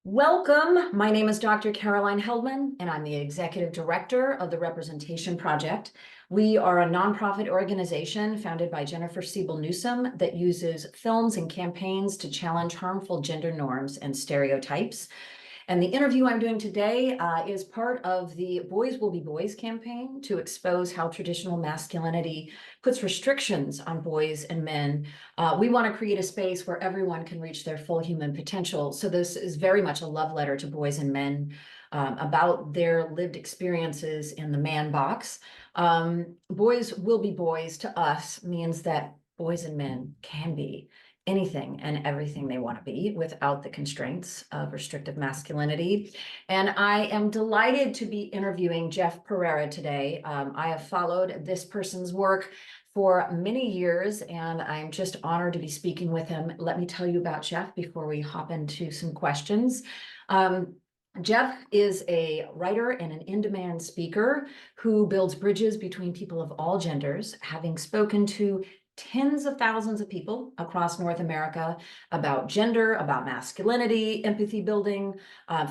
Welcome. My name is Dr. Caroline Heldman, and I'm the Executive Director of the Representation Project. We are a nonprofit organization founded by Jennifer Siebel Newsom that uses films and campaigns to challenge harmful gender norms and stereotypes. And the interview I'm doing today is part of the Boys Will Be Boys campaign to expose how traditional masculinity puts restrictions on boys and men. We want to create a space where everyone can reach their full human potential. So this is very much a love letter to boys and men about their lived experiences in the man box. Boys will be boys to us means that boys and men can be anything and everything they want to be without the constraints of restrictive masculinity. And I am delighted to be interviewing Jeff Perera today. I have followed this person's work for many years, and I'm just honored to be speaking with him. Let me tell you about Jeff before we hop into some questions. Jeff is a writer and an in-demand speaker who builds bridges between people of all genders, having spoken to tens of thousands of people across North America about gender, about masculinity, empathy building,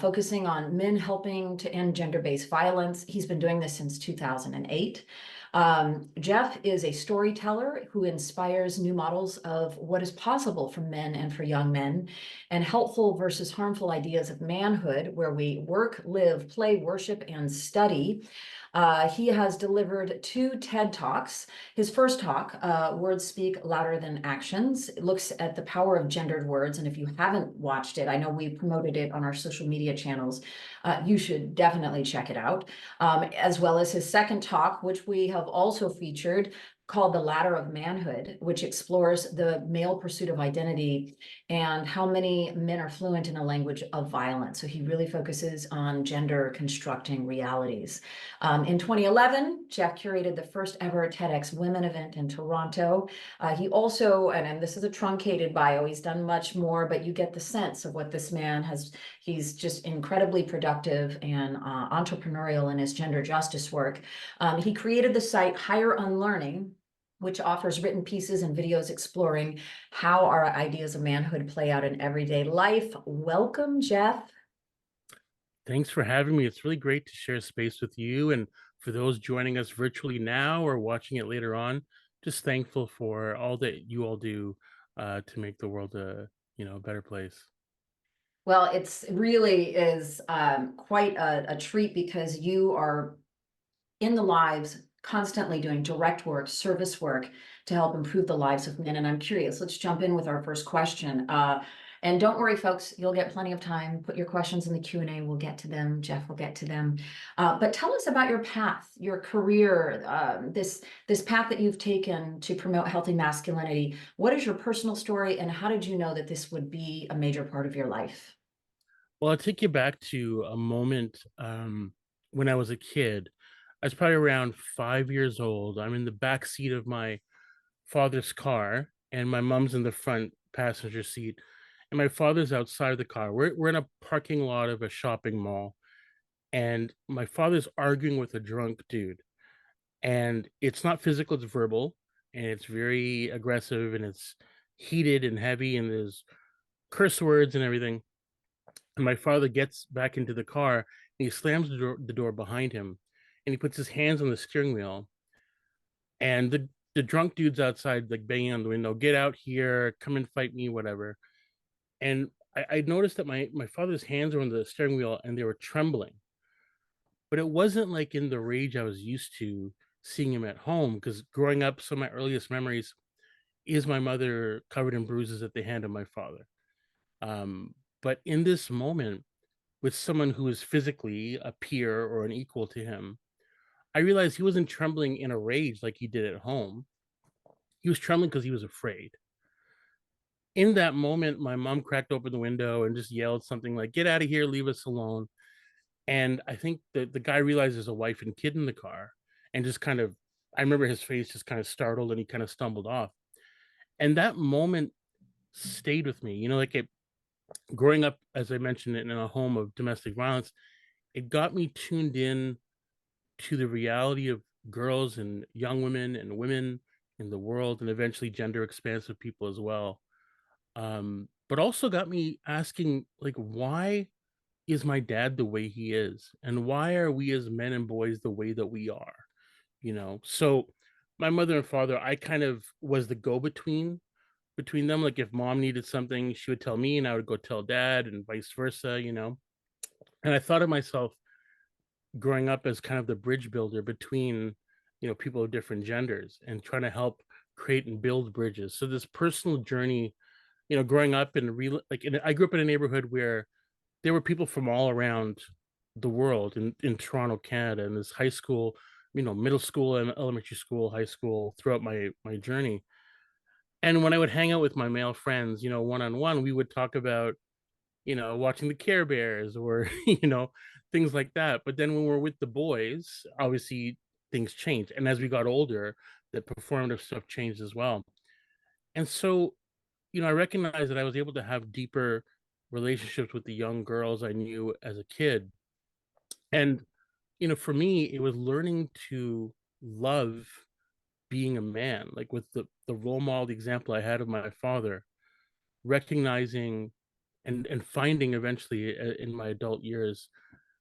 focusing on men helping to end gender-based violence. He's been doing this since 2008. Jeff is a storyteller who inspires new models of what is possible for men and for young men, and helpful versus harmful ideas of manhood, where we work, live, play, worship, and study. He has delivered 2 TED Talks. His first talk, Words Speak Louder Than Actions, looks at the power of gendered words. And if you haven't watched it, I know we promoted it on our social media channels. You should definitely check it out. As well as his second talk, which we have also featured, called The Ladder of Manhood, which explores the male pursuit of identity and how many men are fluent in a language of violence. So he really focuses on gender constructing realities. In 2011, Jeff curated the first ever TEDx Women event in Toronto. He also, and this is a truncated bio, he's done much more, but you get the sense of what this man has. He's just incredibly productive and entrepreneurial in his gender justice work. He created the site Higher Unlearning, which offers written pieces and videos exploring how our ideas of manhood play out in everyday life. Welcome, Jeff. Thanks for having me. It's really great to share space with you. And for those joining us virtually now or watching it later on, just thankful for all that you all do to make the world a better place. Well, it's really is quite a treat because you are in the lives constantly doing direct work, service work to help improve the lives of men. And I'm curious, let's jump in with our first question. And don't worry, folks, you'll get plenty of time. Put your questions in the Q&A. We'll get to them. Jeff will get to them. But tell us about your path, your career, this path that you've taken to promote healthy masculinity. What is your personal story, and how did you know that this would be a major part of your life? Well, I'll take you back to a moment when I was a kid. I was probably around 5 years old. I'm in the back seat of my father's car, and my mom's in the front passenger seat. And my father's outside of the car. We're in a parking lot of a shopping mall, and my father's arguing with a drunk dude. And it's not physical, it's verbal, and it's very aggressive, and it's heated and heavy, and there's curse words and everything. And my father gets back into the car, and he slams the door behind him, and he puts his hands on the steering wheel. And the drunk dude's outside, like banging on the window, "Get out here, come and fight me," whatever. And I noticed that my father's hands were on the steering wheel and they were trembling. But it wasn't like in the rage I was used to seeing him at home, because growing up, some of my earliest memories is my mother covered in bruises at the hand of my father. But in this moment, with someone who is physically a peer or an equal to him, I realized he wasn't trembling in a rage like he did at home. He was trembling because he was afraid. In that moment, my mom cracked open the window and just yelled something like, "Get out of here, leave us alone." And I think the guy realized there's a wife and kid in the car, and just kind of, I remember his face just kind of startled, and he kind of stumbled off. And that moment stayed with me. Like growing up, as I mentioned, in a home of domestic violence, it got me tuned in to the reality of girls and young women and women in the world, and eventually gender expansive people as well. But also got me asking, like, why? is my dad the way he is? And why are we as men and boys the way that we are? So my mother and father, I kind of was the go between them. Like if mom needed something, she would tell me and I would go tell dad and vice versa. And I thought of myself growing up as kind of the bridge builder between, people of different genders and trying to help create and build bridges. So this personal journey, growing up in real like I grew up in a neighborhood where there were people from all around the world in Toronto, Canada, and this high school, middle school and elementary school, high school throughout my journey. And when I would hang out with my male friends, one on one, we would talk about, watching the Care Bears or, things like that. But then when we're with the boys, obviously things changed. And as we got older, the performative stuff changed as well. And so, I recognized that I was able to have deeper relationships with the young girls I knew as a kid. And, for me, it was learning to love being a man, like with the role model, the example I had of my father, recognizing and finding eventually in my adult years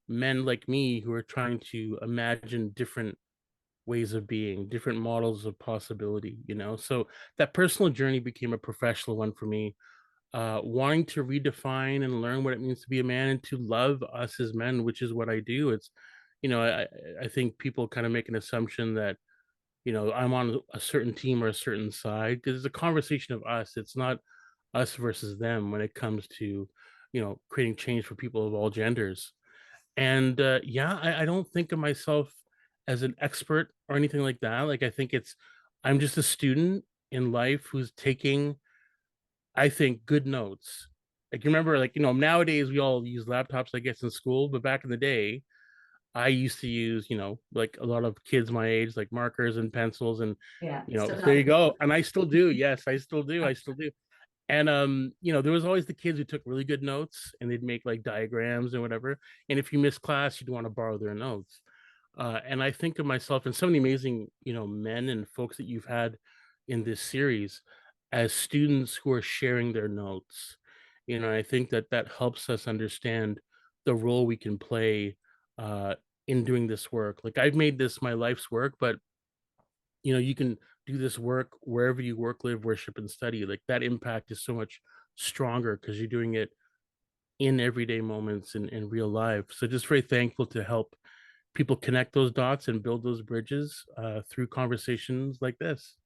men like me who are trying to imagine different ways of being, different models of possibility. So that personal journey became a professional one for me, wanting to redefine and learn what it means to be a man and to love us as men, which is what I do. It's, I think people kind of make an assumption that, I'm on a certain team or a certain side because it's a conversation of us. It's not us versus them when it comes to, creating change for people of all genders. And yeah, I don't think of myself as an expert or anything like that. Like, I think I'm just a student in life who's taking, I think, good notes. Like, you remember, like, nowadays we all use laptops, I guess, in school, but back in the day, I used to use, like a lot of kids my age, like markers and pencils, and Yeah, so still there you got go. And I still do. Yes, I still do. I still do. And there was always the kids who took really good notes and they'd make like diagrams and whatever. And if you missed class, you'd want to borrow their notes. And I think of myself and some of the amazing, men and folks that you've had in this series as students who are sharing their notes. I think that that helps us understand the role we can play in doing this work. Like I've made this my life's work, but you can do this work wherever you work, live, worship, and study. Like that impact is so much stronger because you're doing it in everyday moments in real life. So just very thankful to help people connect those dots and build those bridges through conversations like this.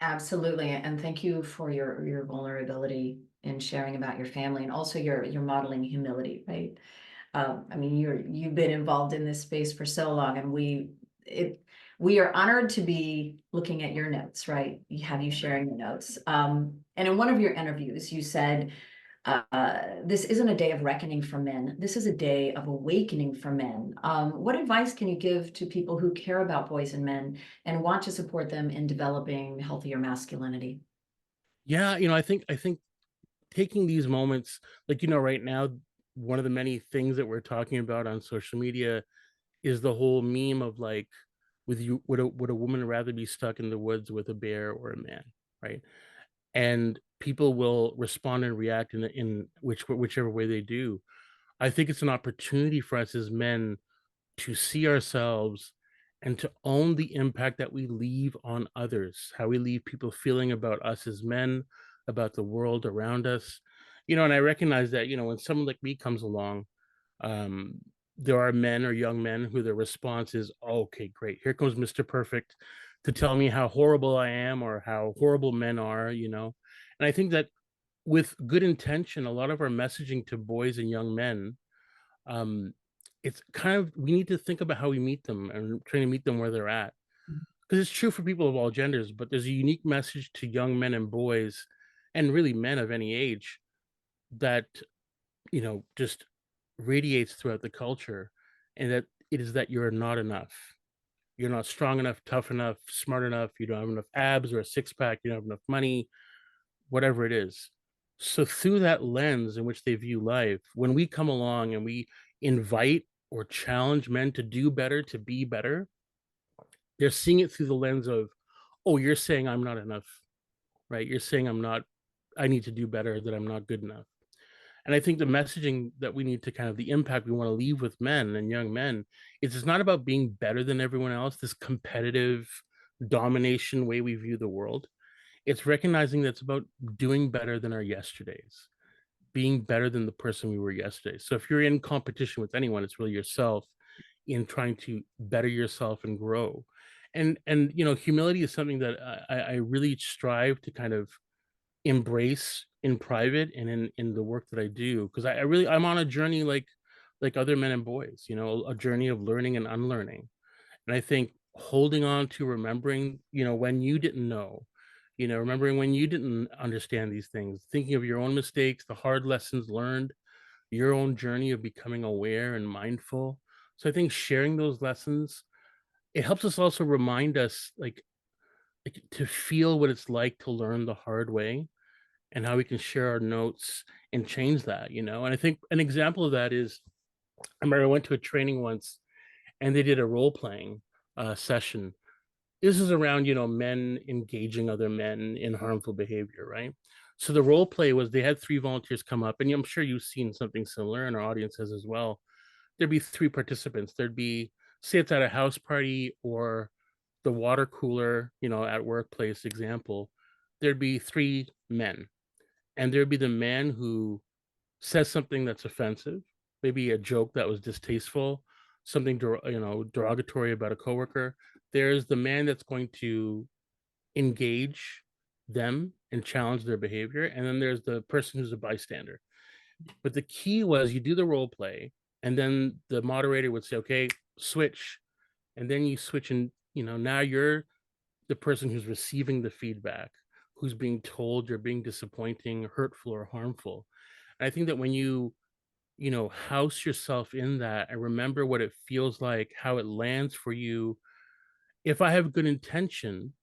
Absolutely, and thank you for your vulnerability in sharing about your family and also your modeling humility, right? I mean, you've been involved in this space for so long, and we are honored to be looking at your notes, right? Have you sharing your notes? And in one of your interviews, you said, this isn't a day of reckoning for men. This is a day of awakening for men. What advice can you give to people who care about boys and men and want to support them in developing healthier masculinity? Yeah, I think taking these moments, like right now, one of the many things that we're talking about on social media is the whole meme of like, with you, would a woman rather be stuck in the woods with a bear or a man, right? And people will respond and react in whichever way they do. I think it's an opportunity for us as men to see ourselves and to own the impact that we leave on others, how we leave people feeling about us as men, about the world around us. And I recognize that, when someone like me comes along, um, there are men or young men who their response is, "Oh, okay, great. Here comes Mr. Perfect to tell me how horrible I am or how horrible men are. And I think that with good intention, a lot of our messaging to boys and young men, um, it's kind of, we need to think about how we meet them and trying to meet them where they're at. Because it's true for people of all genders, but there's a unique message to young men and boys, and really men of any age, that, just radiates throughout the culture. And that it is that you're not enough. You're not strong enough, tough enough, smart enough. You don't have enough abs or a six pack. You don't have enough money, whatever it is. So, through that lens in which they view life, when we come along and we invite or challenge men to do better, to be better, they're seeing it through the lens of, oh, you're saying I'm not enough, right? You're saying I need to do better, that I'm not good enough. And I think the messaging that we need to kind of the impact we want to leave with men and young men is it's not about being better than everyone else, this competitive domination way we view the world. It's recognizing that it's about doing better than our yesterdays, being better than the person we were yesterday. So if you're in competition with anyone, it's really yourself in trying to better yourself and grow. And humility is something that I really strive to kind of embrace in private and in the work that I do, because I really I'm on a journey like other men and boys, a journey of learning and unlearning. And I think holding on to remembering, when you didn't know, remembering when you didn't understand these things, thinking of your own mistakes, the hard lessons learned, your own journey of becoming aware and mindful. So I think sharing those lessons, it helps us also remind us like to feel what it's like to learn the hard way and how we can share our notes and change that. And I think an example of that is I remember I went to a training once and they did a role playing session. This is around, men engaging other men in harmful behavior, right? So the role play was they had three volunteers come up, and I'm sure you've seen something similar, and our audience has as well. There'd be three participants. There'd be, say it's at a house party or the water cooler, at workplace example, there'd be three men, and there'd be the man who says something that's offensive, maybe a joke that was distasteful, something derogatory about a coworker. There's the man that's going to engage them and challenge their behavior, and then there's the person who's a bystander. But the key was you do the role play, and then the moderator would say, "Okay, switch," and then you switch, and now you're the person who's receiving the feedback, who's being told you're being disappointing, hurtful, or harmful. And I think that when you house yourself in that and remember what it feels like, how it lands for you. If I have good intention,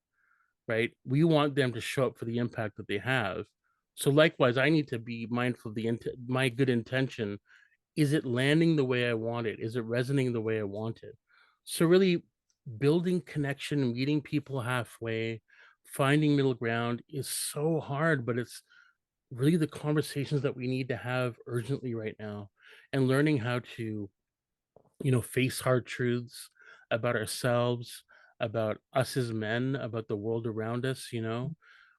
right, we want them to show up for the impact that they have. So likewise, I need to be mindful of my good intention. Is it landing the way I want it? Is it resonating the way I want it? So really building connection, meeting people halfway, finding middle ground is so hard, but it's really the conversations that we need to have urgently right now, and learning how to face hard truths about ourselves, about us as men, about the world around us.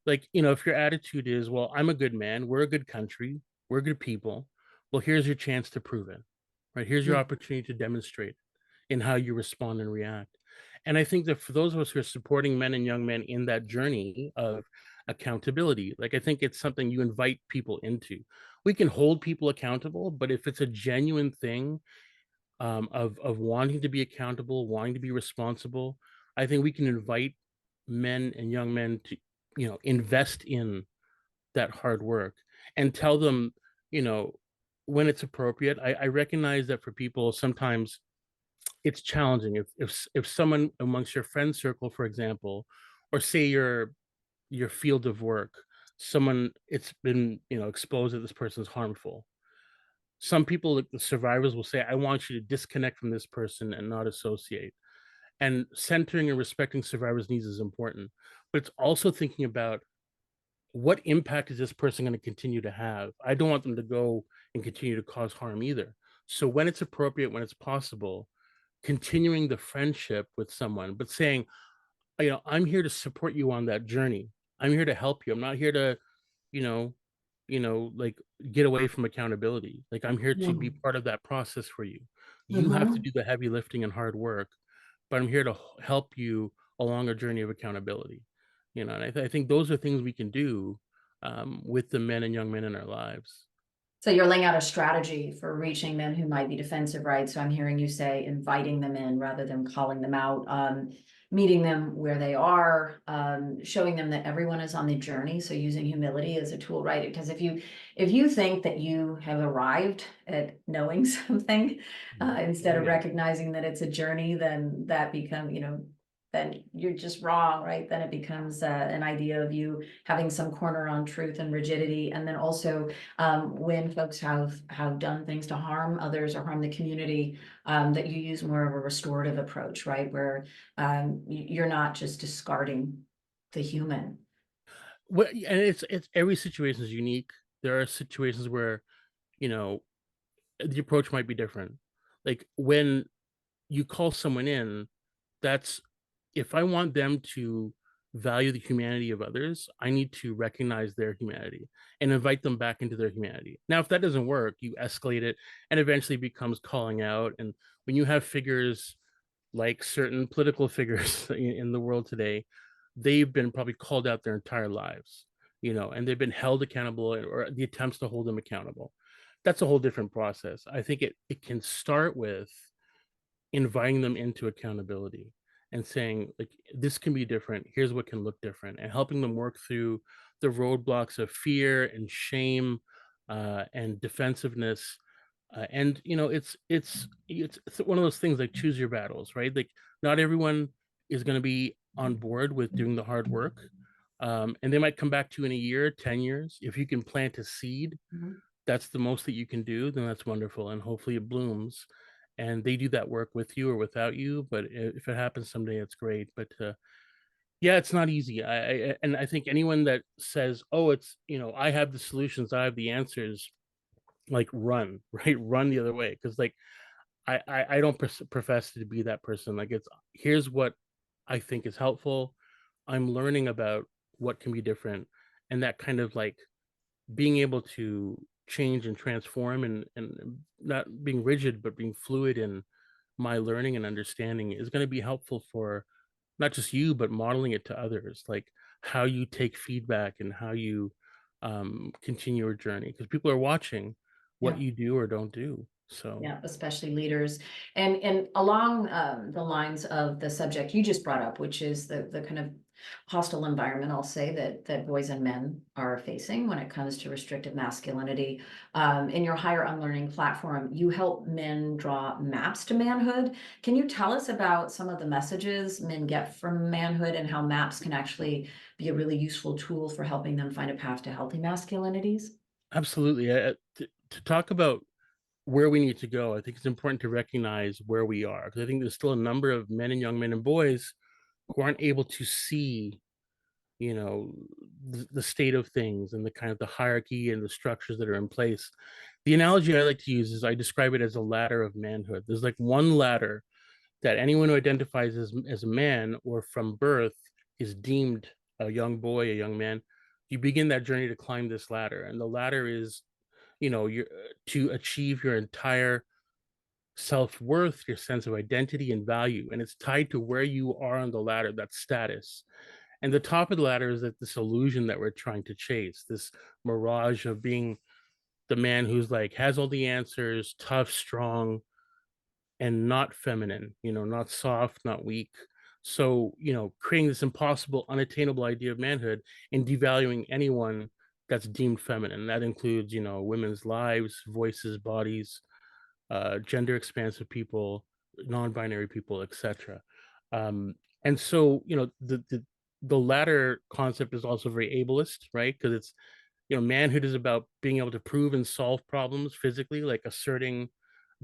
Like, if your attitude is, well, I'm a good man, we're a good country, we're good people, well, here's your chance to prove it, right? Here's your Mm. opportunity to demonstrate in how you respond and react. And I think that for those of us who are supporting men and young men in that journey of accountability, like I think it's something you invite people into. We can hold people accountable, but if it's a genuine thing of wanting to be accountable, wanting to be responsible, I think we can invite men and young men to invest in that hard work and tell them you know when it's appropriate. I recognize that for people sometimes it's challenging if someone amongst your friend circle, for example, or say your field of work, someone it's been exposed that this person's harmful. Some people, like the survivors, will say, I want you to disconnect from this person and not associate. And centering and respecting survivors' needs is important. But it's also thinking about what impact is this person going to continue to have? I don't want them to go and continue to cause harm either. So when it's appropriate, when it's possible, continuing the friendship with someone, but saying, I'm here to support you on that journey. I'm here to help you. I'm not here to, you know, like get away from accountability. Like I'm here to be Mhm. part of that process for you. You have to Mhm. do the heavy lifting and hard work, but I'm here to help you along a journey of accountability. And I think those are things we can do with the men and young men in our lives. So you're laying out a strategy for reaching men who might be defensive, right? So I'm hearing you say inviting them in rather than calling them out, meeting them where they are, showing them that everyone is on the journey. So using humility as a tool, right? Because if you think that you have arrived at knowing something, instead Oh of yeah. recognizing that it's a journey, then that become, then you're just wrong, right? Then it becomes an idea of you having some corner on truth and rigidity, and then also when folks have done things to harm others or harm the community, that you use more of a restorative approach, right? Where you're not just discarding the human. Well, and it's every situation is unique. There are situations where you know, the approach might be different. Like when you call someone in, that's if I want them to value the humanity of others, I need to recognize their humanity and invite them back into their humanity. Now, if that doesn't work, you escalate it and eventually becomes calling out. And when you have figures like certain political figures in the world today, they've been probably called out their entire lives, and they've been held accountable or the attempts to hold them accountable. That's a whole different process. I think it can start with inviting them into accountability and saying, like, this can be different, here's what can look different, and helping them work through the roadblocks of fear and shame, and defensiveness. And it's one of those things, like, choose your battles, right? Like, not everyone is going to be on board with doing the hard work, and they might come back to you in a year, 10 years. If you can plant a seed, Mhm. that's the most that you can do, then that's wonderful. And hopefully it blooms and they do that work with you or without you. But if it happens someday, it's great. But yeah, it's not easy. And I think anyone that says, oh, it's, I have the solutions, I have the answers, like, run, right? Run the other way. Because, like, I don't profess to be that person. Like, it's, here's what I think is helpful. I'm learning about what can be different. And that kind of, like, being able to change and transform, and not being rigid but being fluid in my learning and understanding is going to be helpful for not just you but modeling it to others, like how you take feedback and how you continue your journey, because people are watching what Yeah. you do or don't do. So Yeah, especially leaders. And along the lines of the subject you just brought up, which is the kind of hostile environment, I'll say, that boys and men are facing when it comes to restrictive masculinity. In your Higher Unlearning platform, you help men draw maps to manhood. Can you tell us about some of the messages men get from manhood and how maps can actually be a really useful tool for helping them find a path to healthy masculinities? absolutely. To talk about where we need to go, I think it's important to recognize where we are, because I think there's still a number of men and young men and boys who aren't able to see, you know the state of things and the kind of the hierarchy and the structures that are in place. The analogy I like to use is I describe it as a ladder of manhood. There's like one ladder that anyone who identifies as a man or from birth is deemed a young boy, a young man. You begin that journey to climb this ladder, and the ladder is, you're to achieve your entire self-worth, your sense of identity and value, and it's tied to where you are on the ladder, that status. And the top of the ladder is that this illusion that we're trying to chase, this mirage of being the man who's like has all the answers, tough, strong, and not feminine, not soft, not weak. So, creating this impossible, unattainable idea of manhood and devaluing anyone that's deemed feminine. That includes, women's lives, voices, bodies, gender expansive people, non-binary people, etc. And so, the latter concept is also very ableist, right? Because it's, manhood is about being able to prove and solve problems physically, like asserting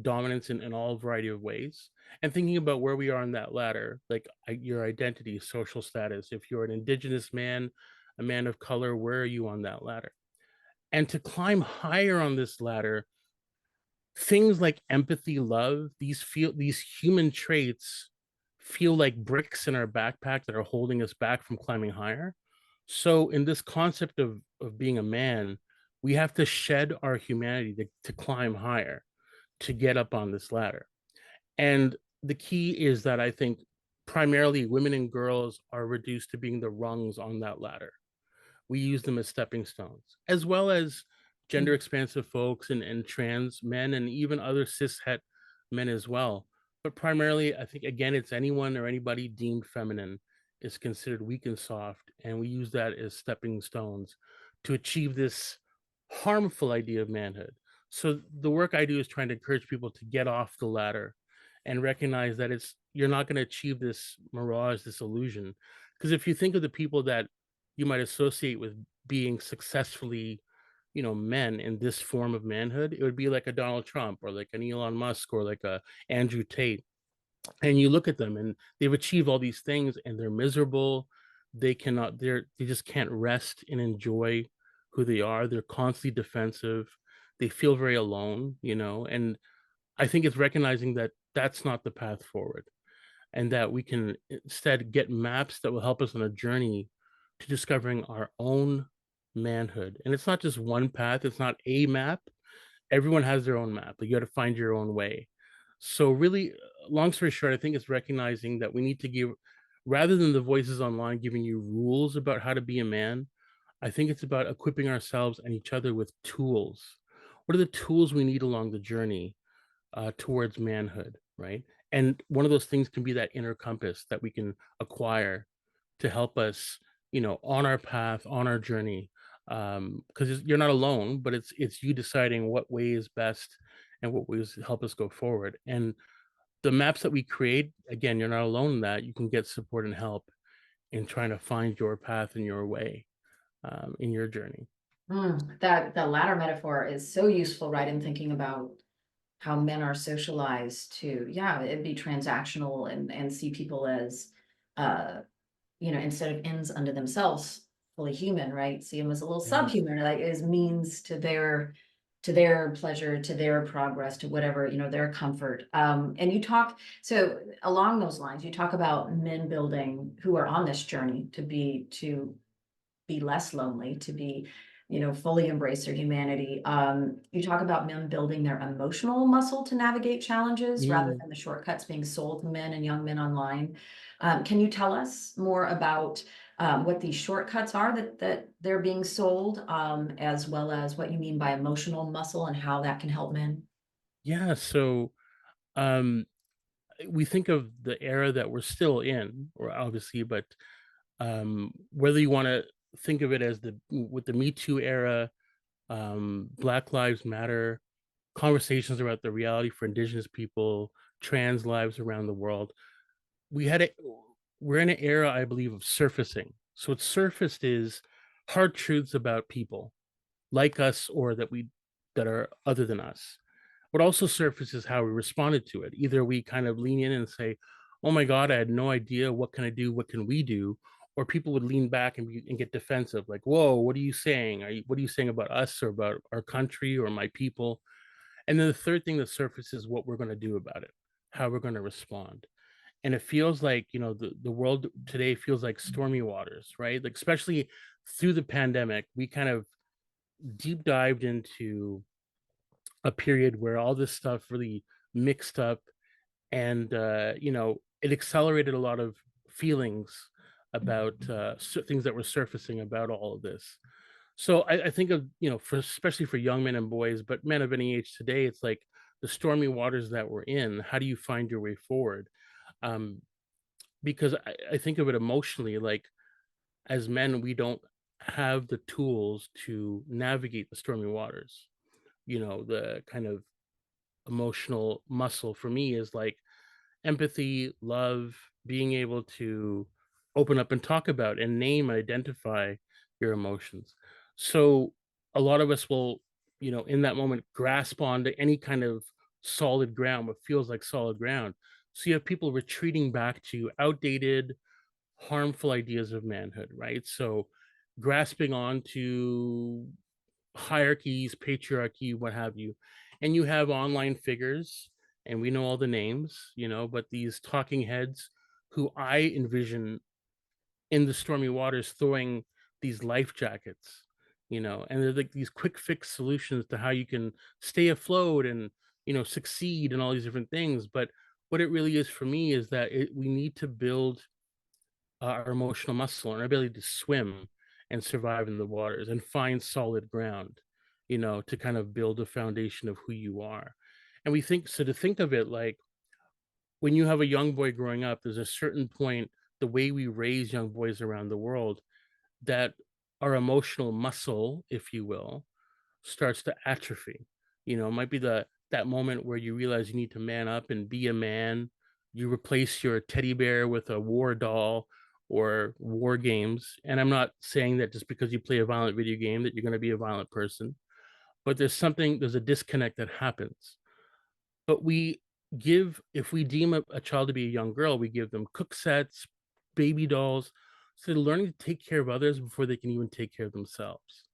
dominance in all variety of ways, and thinking about where we are on that ladder, like your identity, social status. If you're an indigenous man, a man of color, where are you on that ladder? And to climb higher on this ladder, things like empathy, love, these human traits feel like bricks in our backpack that are holding us back from climbing higher. So in this concept of being a man, we have to shed our humanity to climb higher, to get up on this ladder. And the key is that I think primarily women and girls are reduced to being the rungs on that ladder. We use them as stepping stones, as well as gender expansive folks and trans men and even other cis het men as well. But primarily, I think, again, it's anyone or anybody deemed feminine is considered weak and soft. And we use that as stepping stones to achieve this harmful idea of manhood. So the work I do is trying to encourage people to get off the ladder and recognize that you're not going to achieve this mirage, this illusion. Because if you think of the people that you might associate with being successfully, men in this form of manhood, it would be like a Donald Trump or like an Elon Musk or like a Andrew Tate. And you look at them and they've achieved all these things and they're miserable. They just can't rest and enjoy who they are. They're constantly defensive. they feel very alone, and I think it's recognizing that that's not the path forward, and that we can instead get maps that will help us on a journey to discovering our own manhood. And it's not just one path, it's not a map. Everyone has their own map, but you got to find your own way. So, really, long story short, I think it's recognizing that we need to give, rather than the voices online giving you rules about how to be a man, I think it's about equipping ourselves and each other with tools. What are the tools we need along the journey towards manhood, right? And one of those things can be that inner compass that we can acquire to help us, on our path, on our journey. Because you're not alone, but it's you deciding what way is best and what ways help us go forward. And the maps that we create, again, you're not alone in that. You can get support and help in trying to find your path and your way in your journey. That the latter metaphor is so useful, right? In thinking about how men are socialized to, yeah, it'd be transactional and see people as, uh, instead of ends unto themselves, fully human, right? See them as a little Yeah. subhuman, like as means to their pleasure, to their progress, to whatever, their comfort. And you talk, so along those lines, you talk about men building who are on this journey to be less lonely, to be, fully embrace their humanity. You talk about men building their emotional muscle to navigate challenges rather Mm. than the shortcuts being sold to men and young men online. Can you tell us more about what these shortcuts are that they're being sold, as well as what you mean by emotional muscle and how that can help men? Yeah. So um, we think of the era that we're still in, or obviously, but whether you want to think of it as the with the Me Too era, Black Lives Matter, conversations about the reality for Indigenous people, trans lives around the world. We had a we're in an era, I believe, of surfacing. So what's surfaced is hard truths about people like us or that are other than us. What also surfaces how we responded to it. Either we kind of lean in and say, "Oh my God, I had no idea. What can I do? What can we do?" Or people would lean back and get defensive, like, "Whoa, what are you saying? What are you saying about us or about our country or my people?" And then the third thing that surfaces what we're going to do about it, how we're going to respond. And it feels like, the world today feels like stormy waters, right? Like, especially through the pandemic, we kind of deep dived into a period where all this stuff really mixed up, and it accelerated a lot of feelings about things that were surfacing about all of this. So I think of, for especially for young men and boys, but men of any age today, it's like the stormy waters that we're in. How do you find your way forward? um because I think of it emotionally, like, as men we don't have the tools to navigate the stormy waters. The kind of emotional muscle for me is like empathy, love, being able to open up and talk about and name and identify your emotions. So a lot of us will, in that moment grasp onto any kind of solid ground, what feels like solid ground. So you have people retreating back to outdated, harmful ideas of manhood, right? So grasping on to hierarchies, patriarchy, what have you. And you have online figures, and we know all the names, but these talking heads who I envision in the stormy waters throwing these life jackets, and they're like these quick fix solutions to how you can stay afloat and, succeed and all these different things. But what it really is for me is that we need to build our emotional muscle and our ability to swim and survive in the waters and find solid ground, to kind of build a foundation of who you are. And we think so to think of it like when you have a young boy growing up, there's a certain point, the way we raise young boys around the world, that our emotional muscle, if you will, starts to atrophy. It might be that moment where you realize you need to man up and be a man. You replace your teddy bear with a war doll or war games. And I'm not saying that just because you play a violent video game that you're going to be a violent person, but there's a disconnect that happens. But if we deem a child to be a young girl, we give them cook sets, baby dolls. So they're learning to take care of others before they can even take care of themselves.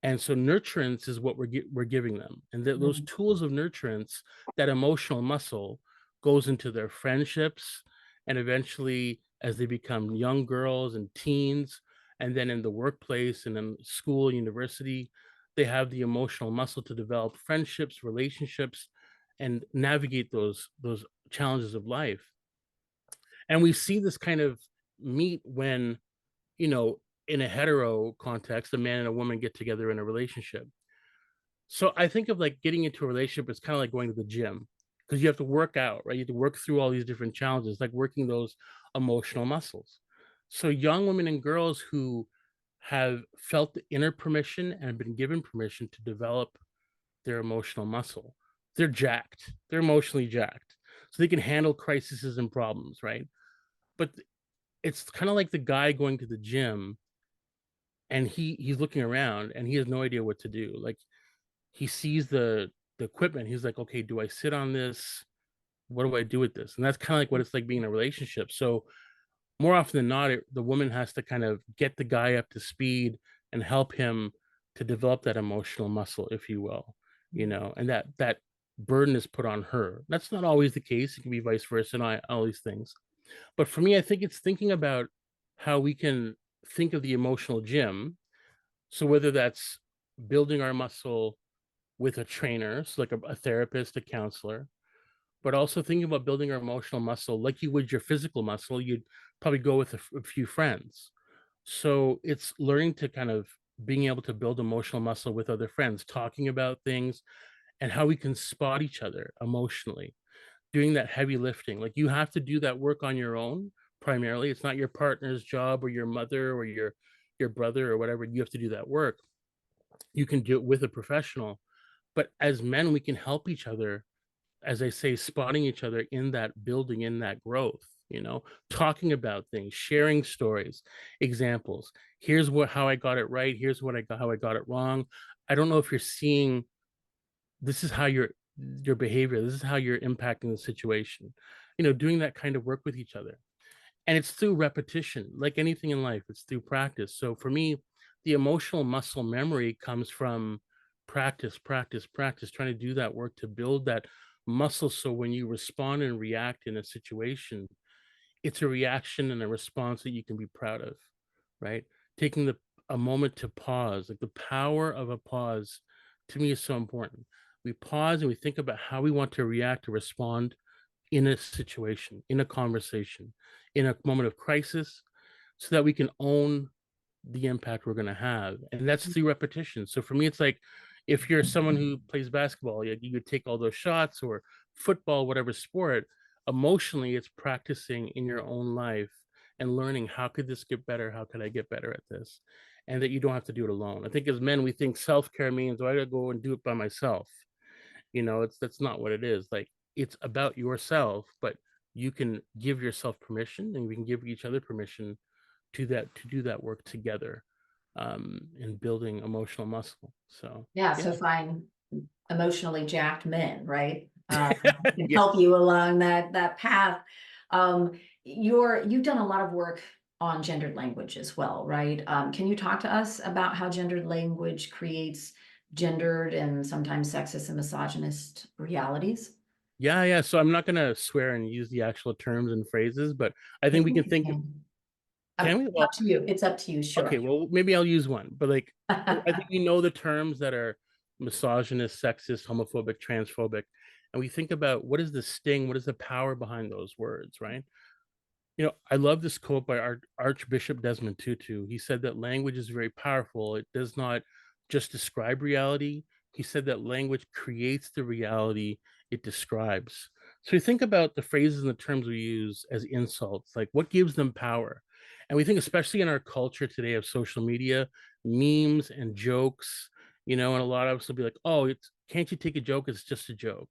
And so nurturance is what we're giving them, and those tools of nurturance, that emotional muscle, goes into their friendships, and eventually, as they become young girls and teens, and then in the workplace and in school, university, they have the emotional muscle to develop friendships, relationships, and navigate those challenges of life. And we see this kind of meet when, you know, in a hetero context, a man and a woman get together in a relationship. So I think of like getting into a relationship as kind of like going to the gym, because you have to work out, right? You have to work through all these different challenges, like working those emotional muscles. So young women and girls who have felt the inner permission and have been given permission to develop their emotional muscle, they're jacked. They're emotionally jacked. So they can handle crises and problems, right? But it's kind of like the guy going to the gym, and he's looking around and he has no idea what to do. Like, he sees the equipment, he's like, okay, do I sit on this? What do I do with this? And that's kind of like what it's like being in a relationship. So more often than not, the woman has to kind of get the guy up to speed and help him to develop that emotional muscle, if you will, and that burden is put on her. That's not always the case. It can be vice versa, and all these things. But for me, I think it's thinking about how we can think of the emotional gym. So whether that's building our muscle with a trainer, so like a therapist, a counselor, but also thinking about building our emotional muscle like you would your physical muscle, you'd probably go with a few friends. So it's learning to kind of being able to build emotional muscle with other friends, talking about things and how we can spot each other emotionally, doing that heavy lifting. Like, you have to do that work on your own primarily. It's not your partner's job or your mother or your brother or whatever. You have to do that work. You can do it with a professional, but as men, we can help each other, as I say, spotting each other in that building, in that growth, talking about things, sharing stories, examples. Here's how I got it right. Here's how I got it wrong. I don't know if you're seeing, this is how your behavior, this is how you're impacting the situation, doing that kind of work with each other. And it's through repetition, like anything in life, it's through practice. So for me, the emotional muscle memory comes from practice, practice, practice, trying to do that work to build that muscle. So when you respond and react in a situation, it's a reaction and a response that you can be proud of, right? Taking a moment to pause, like the power of a pause, to me is so important. We pause and we think about how we want to react or respond in a situation, in a conversation, in a moment of crisis, so that we can own the impact we're going to have. And that's through repetition. So for me, it's like, if you're someone who plays basketball, you would take all those shots, or football, whatever sport. Emotionally, it's practicing in your own life and learning, how could this get better? How could I get better at this? And that you don't have to do it alone. I think as men, we think self-care means, oh, I gotta go and do it by myself. That's not what it is. Like, it's about yourself, but you can give yourself permission, and we can give each other permission to do that work together, in building emotional muscle. So Yeah, yeah. so find emotionally jacked men, right? Can Yeah. help you along that path. You've done a lot of work on gendered language as well, right? Can you talk to us about how gendered language creates gendered and sometimes sexist and misogynist realities? Yeah. So I'm not gonna swear and use the actual terms and phrases, but I I think we think can you think. can. Can we? Up Well, to you. It's up to you, sure. okay, well, maybe I'll use one, but like, I think we know the terms that are misogynist, sexist, homophobic, transphobic, and we think about, what is the sting, what is the power behind those words, right? I love this quote by Archbishop Desmond Tutu. He said that language is very powerful. It does not just describe reality. He said that language creates the reality it describes. So we think about the phrases and the terms we use as insults, like, what gives them power? And we think, especially in our culture today of social media, memes and jokes, and a lot of us will be like, oh, can't you take a joke? It's just a joke.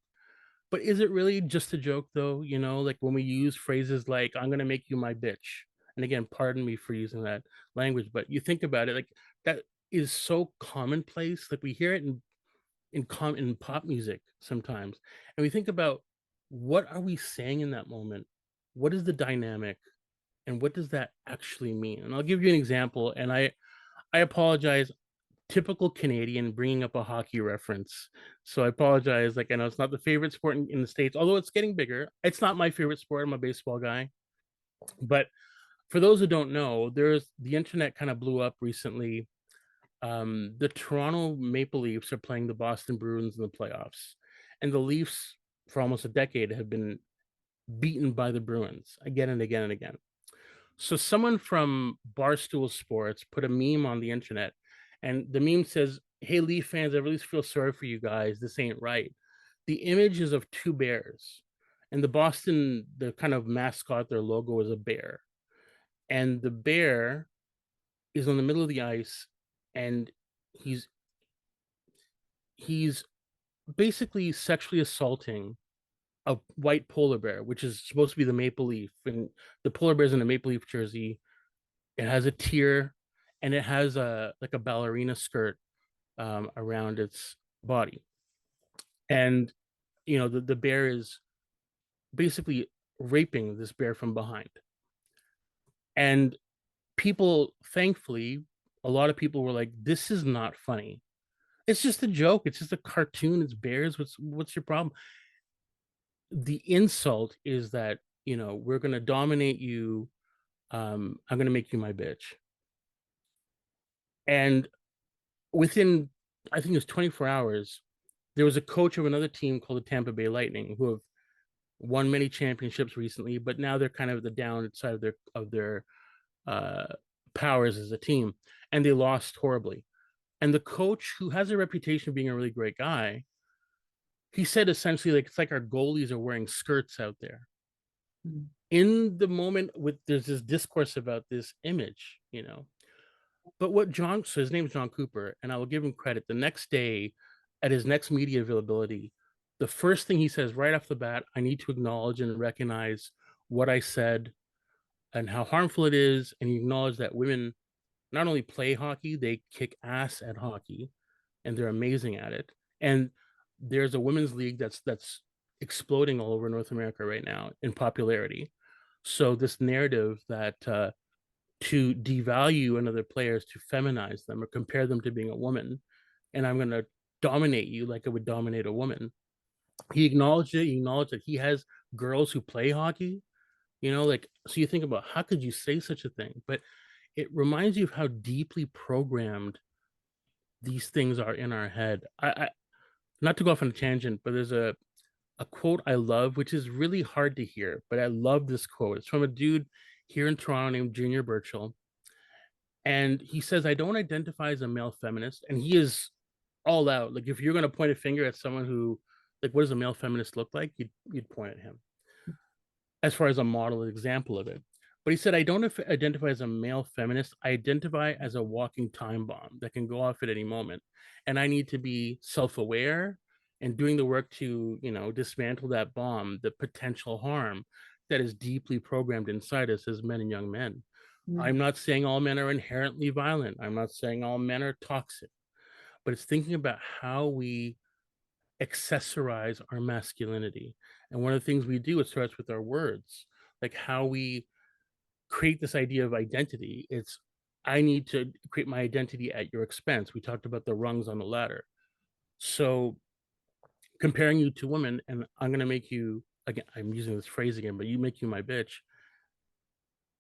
But is it really just a joke, though? Like, when we use phrases like, I'm going to make you my bitch. And again, pardon me for using that language, but you think about it, like, that is so commonplace. Like, we hear it in pop music sometimes. And we think about, what are we saying in that moment? What is the dynamic? And what does that actually mean? And I'll give you an example. And I apologize. typical Canadian bringing up a hockey reference. So I apologize. Like, I know it's not the favorite sport in the States, although it's getting bigger. It's not my favorite sport. I'm a baseball guy. But for those who don't know, there's the internet kind of blew up recently. The Toronto Maple Leafs are playing the Boston Bruins in the playoffs. And the Leafs, for almost a decade, have been beaten by the Bruins again and again and again. So someone from Barstool Sports put a meme on the internet, and the meme says, "Hey, Leaf fans, I really feel sorry for you guys. This ain't right." The image is of two bears, and the kind of mascot, their logo is a bear, and the bear is in the middle of the ice, and he's he's basically sexually assaulting a white polar bear, which is supposed to be the maple leaf, and the polar bear's in a maple leaf jersey. It has a tear, and it has a like a ballerina skirt around its body. And the bear is basically raping this bear from behind. And people, thankfully, a lot of people were like, "This is not funny. It's just a joke. It's just a cartoon. It's bears. What's your problem?" The insult is that we're gonna dominate you. I'm gonna make you my bitch. And within, I think it was 24 hours, there was a coach of another team called the Tampa Bay Lightning who have won many championships recently, but now they're kind of the downside of their uh, powers as a team, and they lost horribly. And the coach, who has a reputation of being a really great guy, he said essentially, like, it's like our goalies are wearing skirts out there. Mhm. In the moment, there's this discourse about this image. But so his name is John Cooper, and I will give him credit. The next day, at his next media availability, the first thing he says right off the bat, I need to acknowledge and recognize what I said and how harmful it is. And he acknowledged that women not only play hockey, they kick ass at hockey, and they're amazing at it. And there's a women's league that's exploding all over North America right now in popularity. So this narrative that to devalue another player is to feminize them or compare them to being a woman, and I'm going to dominate you like I would dominate a woman. He acknowledged it. He acknowledged that he has girls who play hockey. Like, so you think about, how could you say such a thing? But it reminds you of how deeply programmed these things are in our head. I not to go off on a tangent, but there's a quote I love, which is really hard to hear, but I love this quote. It's from a dude here in Toronto named Junior Birchall. And he says, I don't identify as a male feminist. And he is all out. Like, if you're going to point a finger at someone who, like, what does a male feminist look like? You'd point at him as far as a model example of it. But he said, I don't identify as a male feminist. I identify as a walking time bomb that can go off at any moment. And I need to be self aware and doing the work to, dismantle that bomb, the potential harm that is deeply programmed inside us as men and young men. Mhm. I'm not saying all men are inherently violent. I'm not saying all men are toxic, but it's thinking about how we accessorize our masculinity. And one of the things we do, it starts with our words, like how we create this idea of identity. It's, I need to create my identity at your expense. We talked about the rungs on the ladder. So comparing you to women, and I'm going to make you, again, I'm using this phrase again, but you make you my bitch.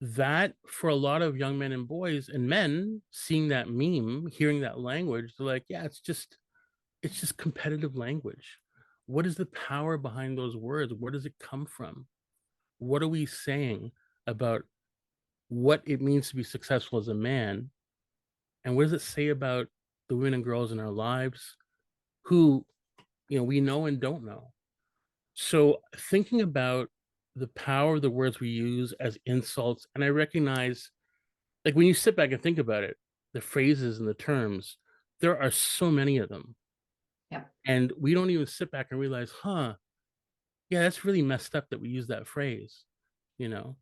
That, for a lot of young men and boys and men, seeing that meme, hearing that language, they're like, yeah, it's just competitive language. What is the power behind those words? Where does it come from? What are we saying about what it means to be successful as a man? And what does it say about the women and girls in our lives who, we know and don't know? So thinking about the power of the words we use as insults, and I recognize, like, when you sit back and think about it, the phrases and the terms, there are so many of them. Yeah. And we don't even sit back and realize, yeah, that's really messed up that we use that phrase, you know?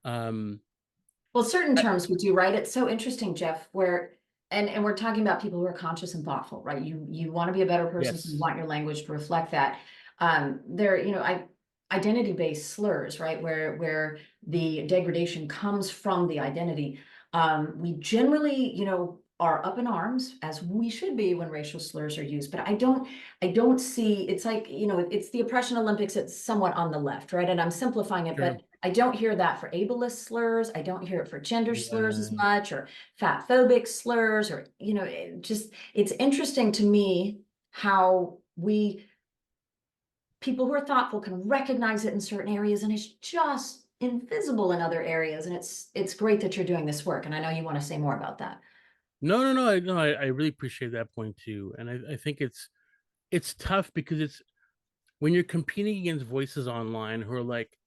Um, Well, certain I- terms we do, right? It's so interesting, Jeff, where and we're talking about people who are conscious and thoughtful, right? You want to be a better person, so you yes. want your language to reflect that. There, identity-based slurs, right? Where the degradation comes from the identity. We generally, are up in arms, as we should be when racial slurs are used. But I don't see, it's like, it's the oppression Olympics, it's somewhat on the left, right? And I'm simplifying it, Sure. but I don't hear that for ableist slurs. I don't hear it for gender slurs as Yeah. much, or fat phobic slurs, or, it's interesting to me how people who are thoughtful can recognize it in certain areas, and it's just invisible in other areas. And it's great that you're doing this work. And I know you want to say more about that. No, no, no. I really appreciate that point too. And I think it's tough because it's when you're competing against voices online who are like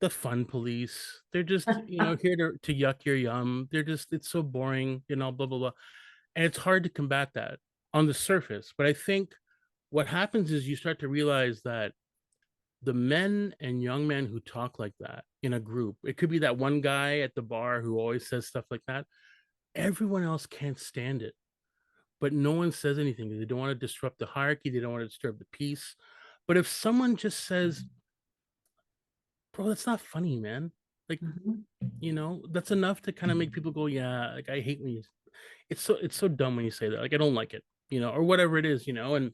the fun police. They're just, here to yuck your yum. They're just, it's so boring, blah, blah, blah. And it's hard to combat that on the surface. But I think what happens is you start to realize that the men and young men who talk like that in a group, it could be that one guy at the bar who always says stuff like that. Everyone else can't stand it, but no one says anything. They don't want to disrupt the hierarchy. They don't want to disturb the peace. But if someone just says, bro, that's not funny, man. Like, Mhm. that's enough to kind of make people go, yeah, like I hate when you, it's so dumb when you say that. Like, I don't like it, or whatever it is, and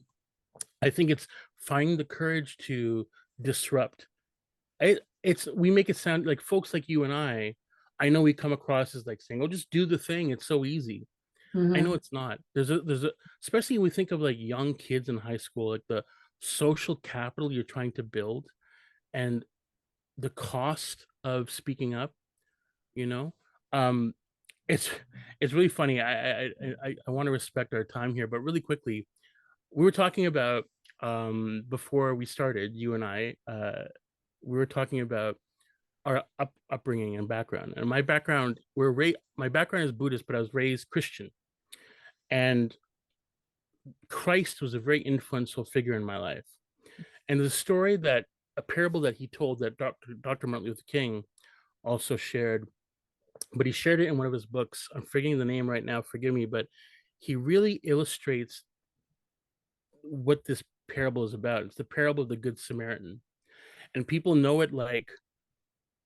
I think it's finding the courage to disrupt. We make it sound like folks like you and I know we come across as like saying, oh, just do the thing. It's so easy. I know Mhm. it's not. There's a especially when we think of like young kids in high school, like the social capital you're trying to build and the cost of speaking up, you know. Um it's it's really funny. I want to respect our time here, but really quickly, we were talking about before we started, you and I we were talking about our upbringing and background. And my background is Buddhist, but I was raised Christian. And Christ was a very influential figure in my life. And the story that a parable that he told that Dr. Martin Luther King also shared, but he shared it in one of his books. I'm forgetting the name right now, forgive me, but he really illustrates what this parable is about. It's the parable of the Good Samaritan. And people know it like,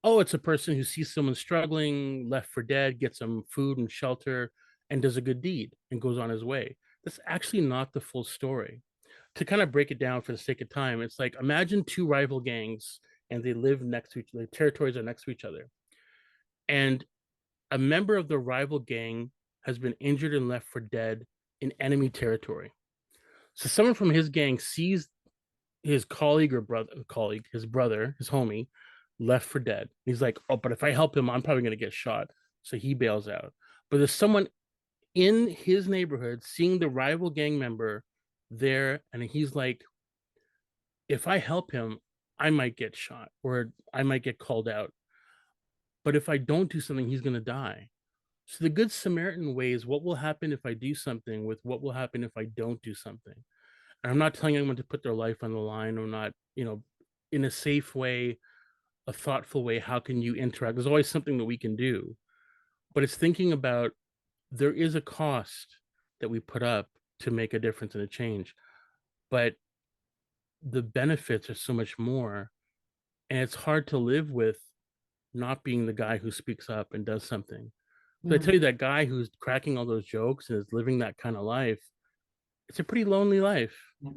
oh, it's a person who sees someone struggling, left for dead, gets them food and shelter, and does a good deed and goes on his way. That's actually not the full story. To kind of break it down for the sake of time, it's like imagine two rival gangs and they live next to each other, their territories are next to each other. And a member of the rival gang has been injured and left for dead in enemy territory. So someone from his gang sees his colleague or his brother, his homie, left for dead. He's like, oh, but if I help him, I'm probably going to get shot. So he bails out. But there's someone in his neighborhood seeing the rival gang member there, and he's like, if I help him, I might get shot or I might get called out. But if I don't do something, he's going to die. So the Good Samaritan way is what will happen if I do something with what will happen if I don't do something. And I'm not telling anyone to put their life on the line or not, in a safe way, a thoughtful way. How can you interact? There's always something that we can do, but it's thinking about there is a cost that we put up to make a difference and a change, but the benefits are so much more. And it's hard to live with not being the guy who speaks up and does something. So I Mhm. tell you, that guy who's cracking all those jokes and is living that kind of life, it's a pretty lonely life, Yeah.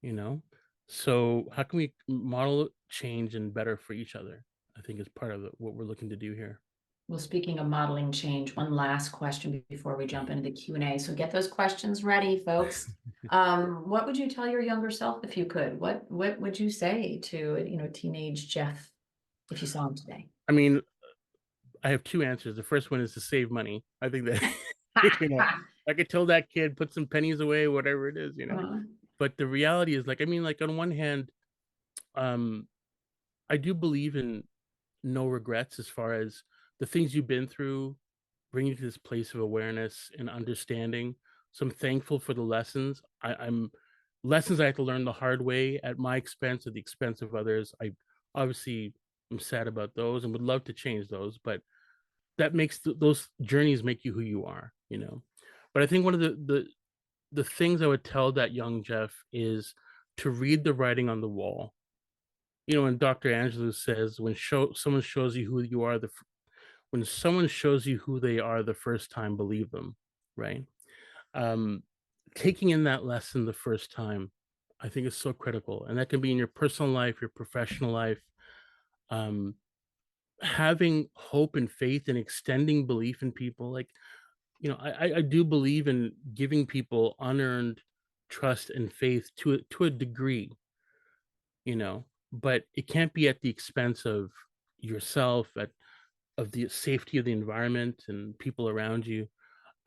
you know? So how can we model change and better for each other? I think is part of what we're looking to do here. Well, speaking of modeling change, one last question before we jump into the Q&A. So get those questions ready, folks. What would you tell your younger self if you could? What would you say to, teenage Jeff if you saw him today? I mean, I have two answers. The first one is to save money. I think that, I could tell that kid, put some pennies away, whatever it is. Uh, But the reality is like, I mean, like on one hand, um, I do believe in no regrets as far as the things you've been through bring you to this place of awareness and understanding. So I'm thankful for the lessons. I'm lessons I had to learn the hard way at my expense, at the expense of others. I obviously am sad about those and would love to change those, but that makes those journeys make you who you are. But I think one of the things I would tell that young Jeff is to read the writing on the wall. When Dr. Angelou says, someone shows you who you are, when someone shows you who they are the first time, believe them. right? Um, Taking in that lesson the first time, I think is so critical. And that can be in your personal life, your professional life. Um, Having hope and faith and extending belief in people. Like, I do believe in giving people unearned trust and faith to a degree, but it can't be at the expense of yourself, of the safety of the environment and people around you.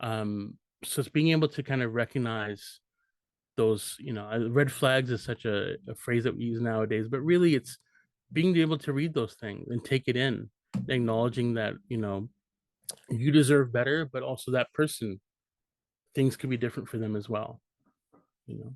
So it's being able to kind of recognize those, red flags is such a phrase that we use nowadays, but really it's being able to read those things and take it in, acknowledging that, you deserve better, but also that person, things could be different for them as well, you know.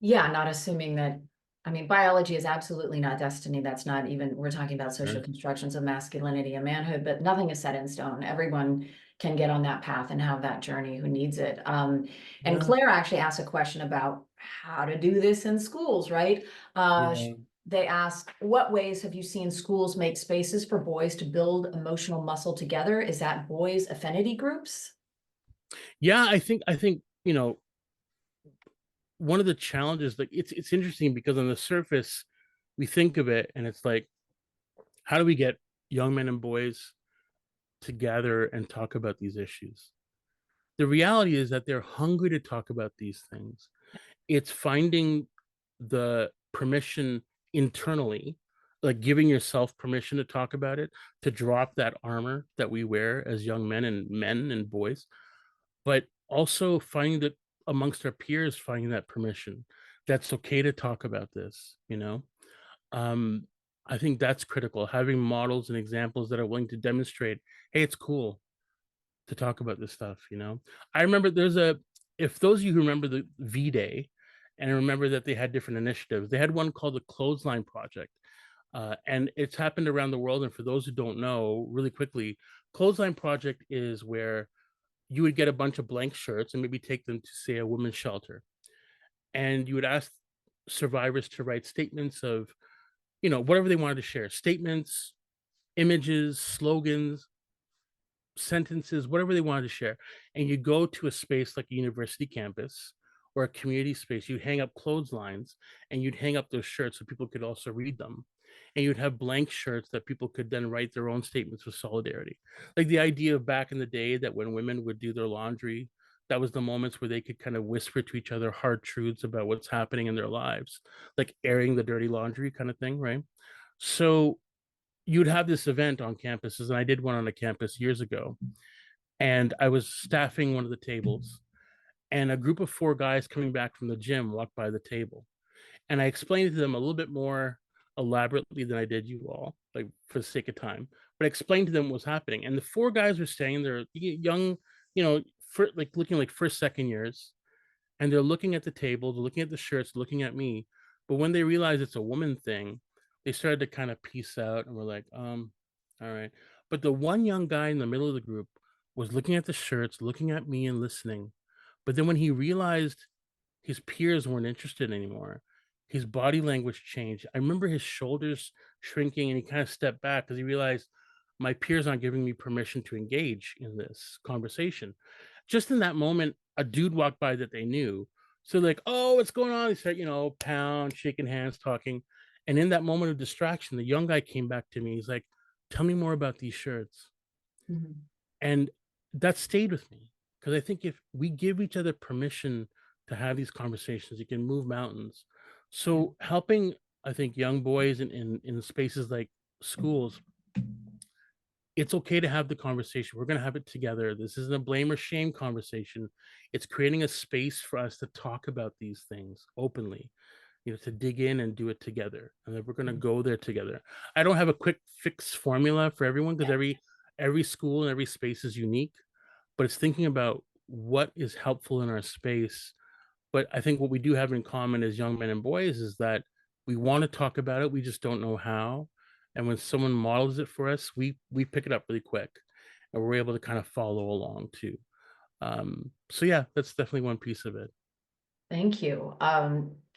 Yeah, not assuming that, I mean, biology is absolutely not destiny. That's not even, we're talking about social Right. constructions of masculinity and manhood, but nothing is set in stone. Everyone can get on that path and have that journey who needs it. And Yeah. Claire actually asked a question about how to do this in schools, right? Yeah. They ask, what ways have you seen schools make spaces for boys to build emotional muscle together? Is that boys' affinity groups? Yeah, I think, one of the challenges, like it's interesting because on the surface we think of it and it's like, how do we get young men and boys together and talk about these issues? The reality is that they're hungry to talk about these things. It's finding the permission internally, like giving yourself permission to talk about it, to drop that armor that we wear as young men and boys, but also finding that amongst our peers, finding that permission that's okay to talk about this. um I think that's critical, having models and examples that are willing to demonstrate, hey, it's cool to talk about this stuff. I remember if those of you who remember the V-Day and remember that they had different initiatives, they had one called the Clothesline Project. And it's happened around the world. And for those who don't know, really quickly, Clothesline Project is where you would get a bunch of blank shirts and maybe take them to, say, a women's shelter. And you would ask survivors to write statements of, whatever they wanted to share, statements, images, slogans, sentences, whatever they wanted to share. And you go to a space like a university campus or a community space, you'd hang up clotheslines and you'd hang up those shirts so people could also read them. And you'd have blank shirts that people could then write their own statements of solidarity. Like the idea of back in the day that when women would do their laundry, that was the moments where they could kind of whisper to each other hard truths about what's happening in their lives, like airing the dirty laundry kind of thing, right? So you'd have this event on campuses, and I did one on a campus years ago, and I was staffing one of the tables, and a group of four guys coming back from the gym walked by the table, and I explained to them a little bit more elaborately than I did you all, like for the sake of time, but I explained to them what was happening, and the four guys were staying there, young, like looking like first, second years, and they're looking at the table, they're looking at the shirts, looking at me. But when they realize it's a woman thing, they started to kind of piece out and we're like, all right. But the one young guy in the middle of the group was looking at the shirts, looking at me and listening. But then when he realized his peers weren't interested anymore, his body language changed. I remember his shoulders shrinking and he kind of stepped back because he realized my peers aren't giving me permission to engage in this conversation. Just in that moment, a dude walked by that they knew. So like, oh, what's going on? They start, pound, shaking hands, talking. And in that moment of distraction, the young guy came back to me. He's like, tell me more about these shirts. Mhm. And that stayed with me because I think if we give each other permission to have these conversations, you can move mountains. Yeah. So helping, I think, young boys in spaces like schools, it's okay to have the conversation. We're going to have it together. This isn't a blame or shame conversation. It's creating a space for us to talk about these things openly, to dig in and do it together. And then we're going to go there together. I don't have a quick fix formula for everyone because every school and every space is unique, but it's thinking about what is helpful in our space. But I think what we do have in common as young men and boys is that we want to talk about it, we just don't know how. And when someone models it for us, we pick it up really quick, and we're able to kind of follow along too. So yeah, that's definitely one piece of it. Thank you.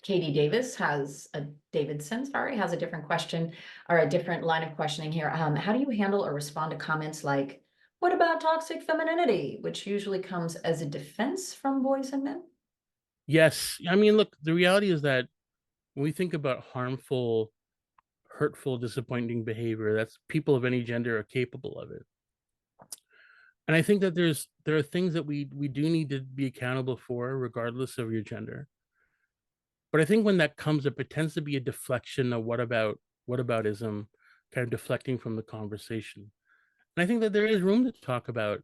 Katie Davidson, sorry, has a different question or a different line of questioning here. How do you handle or respond to comments like, What about toxic femininity, which usually comes as a defense from boys and men? Yes, I mean, look, the reality is that when we think about harmful, hurtful, disappointing behavior, that's people of any gender are capable of it. And I think that there are things that we do need to be accountable for, regardless of your gender. But I think when that comes up, it tends to be a deflection of what aboutism, kind of deflecting from the conversation. And I think that there is room to talk about,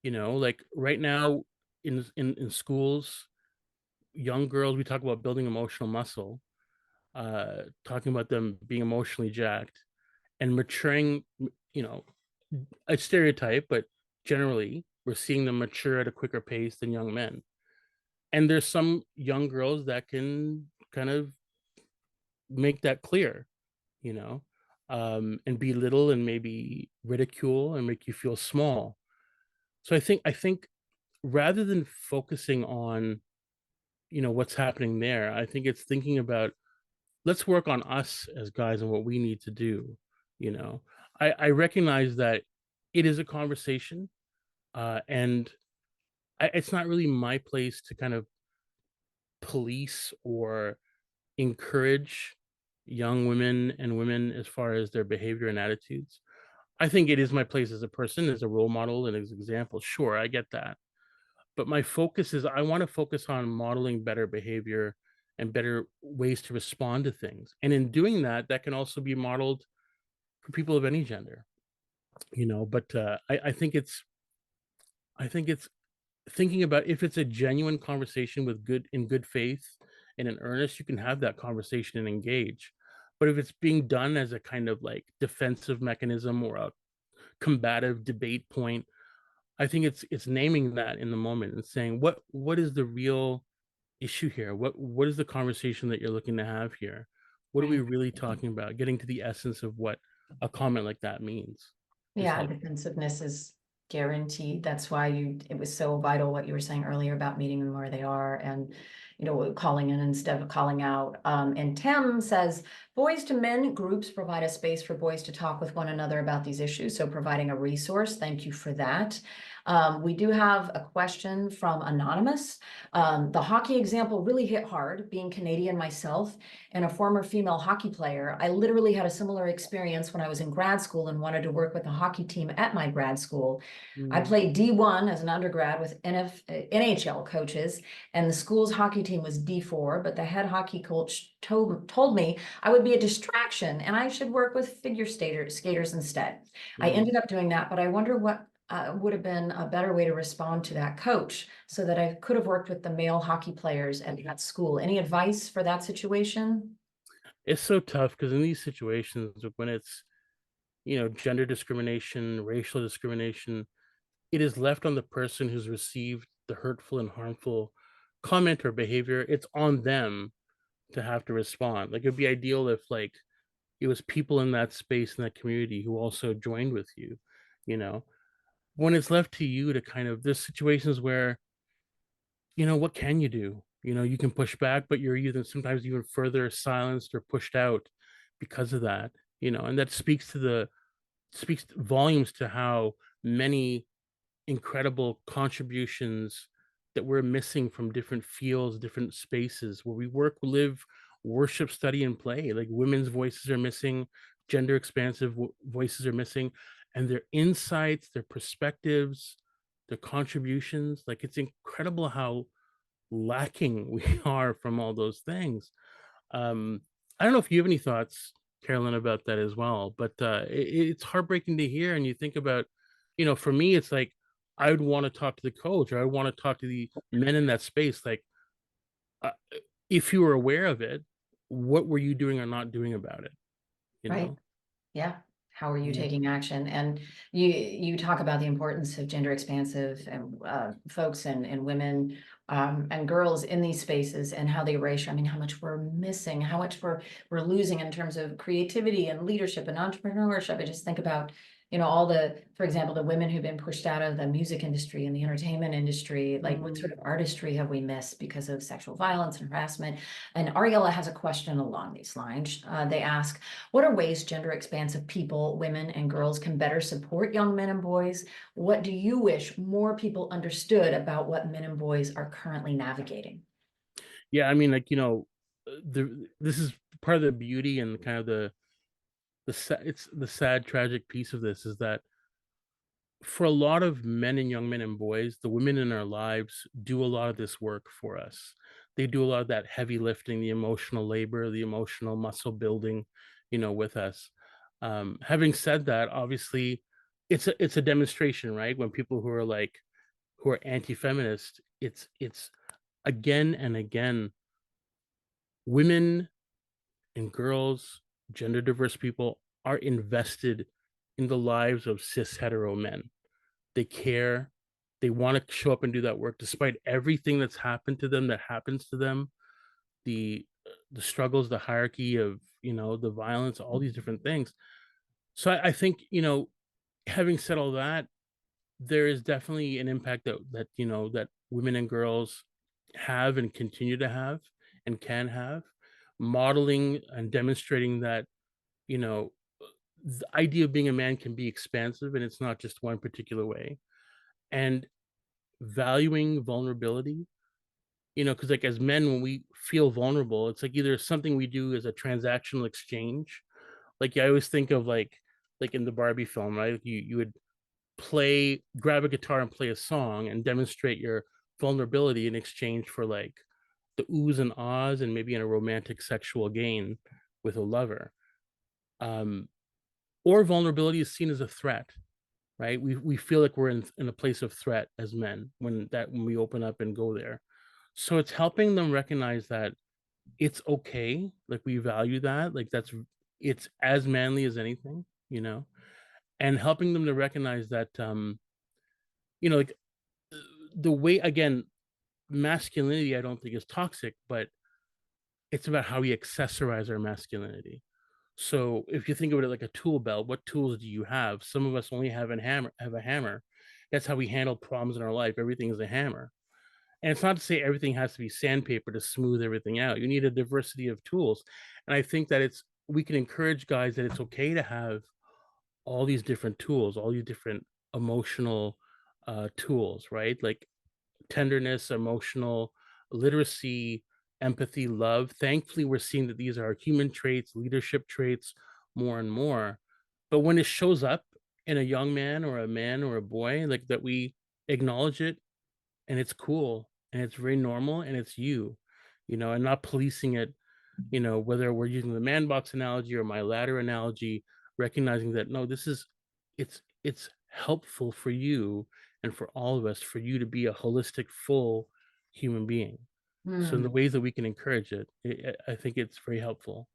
like right now in schools, young girls, we talk about building emotional muscle, talking about them being emotionally jacked and maturing, you know, a stereotype, but generally we're seeing them mature at a quicker pace than young men. And there's some young girls that can kind of make that clear, you know, and belittle and maybe ridicule and make you feel small. So I think rather than focusing on, what's happening there, I think it's thinking about, let's work on us as guys and what we need to do. You know, I recognize that it is a conversation, and it's not really my place to kind of police or encourage young women and women as far as their behavior and attitudes. I think it is my place as a person, as a role model and as an example. Sure, I get that. But my focus is I want to focus on modeling better behavior and better ways to respond to things. And in doing that, that can also be modeled for people of any gender, but I think it's thinking about if it's a genuine conversation with good faith and in earnest, you can have that conversation and engage. But if it's being done as a kind of like defensive mechanism or a combative debate point, I think it's naming that in the moment and saying what is the real issue here? What is the conversation that you're looking to have here? What are we Right. really talking about? Getting to the essence of what a comment like that means is Yeah, help. defensiveness is guaranteed. That's why it was so vital what you were saying earlier about meeting them where they are and, calling in instead of calling out. And Tim says, boys to men groups provide a space for boys to talk with one another about these issues. So providing a resource. Thank you for that. We do have a question from Anonymous. The hockey example really hit hard. Being Canadian myself and a former female hockey player, I literally had a similar experience when I was in grad school and wanted to work with a hockey team at my grad school. I Mm. played D1 as an undergrad with NHL coaches, and the school's hockey team was D4, but the head hockey coach told me I would be a distraction and I should work with figure skaters instead. I Mm. ended up doing that, but I wonder what would have been a better way to respond to that coach so that I could have worked with the male hockey players at that school. Any advice for that situation? It's so tough because in these situations when it's, gender discrimination, racial discrimination, it is left on the person who's received the hurtful and harmful comment or behavior. It's on them to have to respond. Like it'd be ideal if like it was people in that space in that community who also joined with you, you know. When it's left to you to kind of there's situations where, what can you do? You can push back, but you're even sometimes even further silenced or pushed out because of that, and that speaks volumes to how many incredible contributions that we're missing from different fields, different spaces where we work, live, worship, study, and play. Like women's voices are missing, gender expansive voices are missing, and their insights, their perspectives, their contributions. Like it's incredible how lacking we are from all those things. Um, I don't know if you have any thoughts, Carolyn, about that as well, but it's heartbreaking to hear. And you think about, for me, it's like I would want to talk to the coach or I want to talk to the men in that space. Like, uh, if you were aware of it, what were you doing or not doing about it? You Right. know? Yeah. How are you Yeah. taking action? And you talk about the importance of gender expansive and folks and women and girls in these spaces and how they erasure. I mean, how much we're missing, how much we're losing in terms of creativity and leadership and entrepreneurship. I just think about all for example, the women who've been pushed out of the music industry and the entertainment industry, like what sort of artistry have we missed because of sexual violence and harassment? And Ariella has a question along these lines. They ask, what are ways gender expansive people, women and girls, can better support young men and boys? What do you wish more people understood about what men and boys are currently navigating? Yeah, I mean, like, this is part of the beauty and kind of it's the sad, tragic piece of this is that for a lot of men and young men and boys, the women in our lives do a lot of this work for us. They do a lot of that heavy lifting, the emotional labor, the emotional muscle building, with us. Having said that, obviously, it's a demonstration, right? When people who are anti-feminist, it's again and again, women and girls, gender diverse people are invested in the lives of cis hetero men. They care. They want to show up and do that work despite everything that's happened to them, that happens to them, the struggles, the hierarchy of, the violence, all these different things. So I think, having said all that, there is definitely an impact that women and girls have and continue to have and can have, modeling and demonstrating that, you know, the idea of being a man can be expansive and it's not just one particular way. And valuing vulnerability, because like as men, when we feel vulnerable, it's like either something we do as a transactional exchange. Like I always think of like in the Barbie film, right? You would grab a guitar and play a song and demonstrate your vulnerability in exchange for like the oohs and ahs and maybe in a romantic sexual gain with a lover. Um, or vulnerability is seen as a threat, right? We feel like we're in a place of threat as men when we open up and go there. So it's helping them recognize that it's okay, like we value that, like it's as manly as anything, and helping them to recognize that like the way, again, masculinity I don't think is toxic, but it's about how we accessorize our masculinity. So if you think of it like a tool belt, what tools do you have? Some of us only have a hammer. That's how we handle problems in our life. Everything is a hammer. And it's not to say everything has to be sandpaper to smooth everything out. You need a diversity of tools. And I think that we can encourage guys that it's okay to have all these different tools, all these different emotional tools, right? Like tenderness, emotional literacy, empathy, love. Thankfully, we're seeing that these are human traits, leadership traits, more and more. But when it shows up in a young man or a boy, like that, we acknowledge it and it's cool and it's very normal and it's and not policing it, whether we're using the man box analogy or my ladder analogy, recognizing that no, it's helpful for you and for all of us for you to be a holistic, full human being. So in the Hmm. ways that we can encourage it, I think it's very helpful.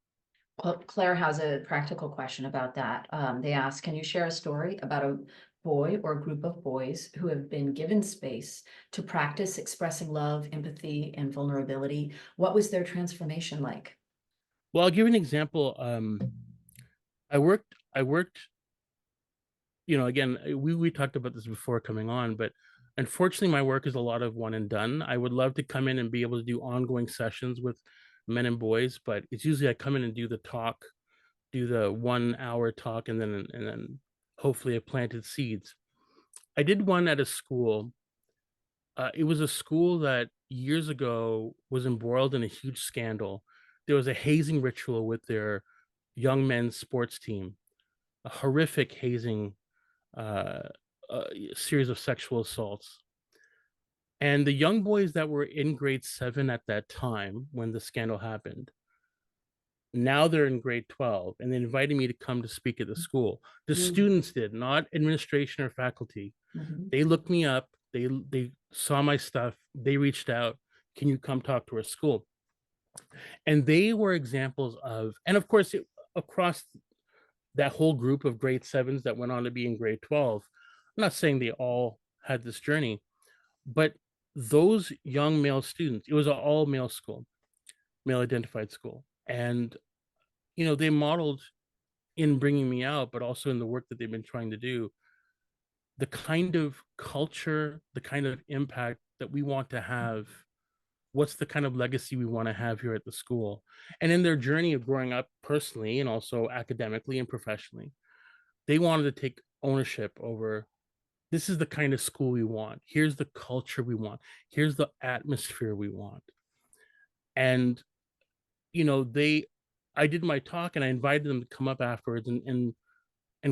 Claire has a practical question about that. They ask, can you share a story about a boy or a group of boys who have been given space to practice expressing love, empathy, and vulnerability? What was their transformation like? Well, I'll give you an example. I worked, again, we talked about this before coming on, but unfortunately, my work is a lot of one and done. I would love to come in and be able to do ongoing sessions with men and boys, but it's usually I come in and do the talk, do the 1 hour talk, and then hopefully I planted seeds. I did one at a school. It was a school that years ago was embroiled in a huge scandal. There was a hazing ritual with their young men's sports team, a horrific hazing uh, uh, series of sexual assaults. And the young boys that were in grade 7 at that time when the scandal happened, now they're in grade 12 and they invited me to come to speak at the school. The Mm. students did, not administration or faculty. Mhm. They looked me up, they saw my stuff, they reached out, can you come talk to our school? And they were examples of, and of course, across that whole group of grade 7s that went on to be in grade 12, I'm not saying they all had this journey, but those young male students, it was an all male school, male identified school. And, they modeled in bringing me out, but also in the work that they've been trying to do, the kind of culture, the kind of impact that we want to have, what's the kind of legacy we want to have here at the school, and in their journey of growing up personally and also academically and professionally, they wanted to take ownership over, this is the kind of school we want, here's the culture we want, here's the atmosphere we want. And they, I did my talk and I invited them to come up afterwards and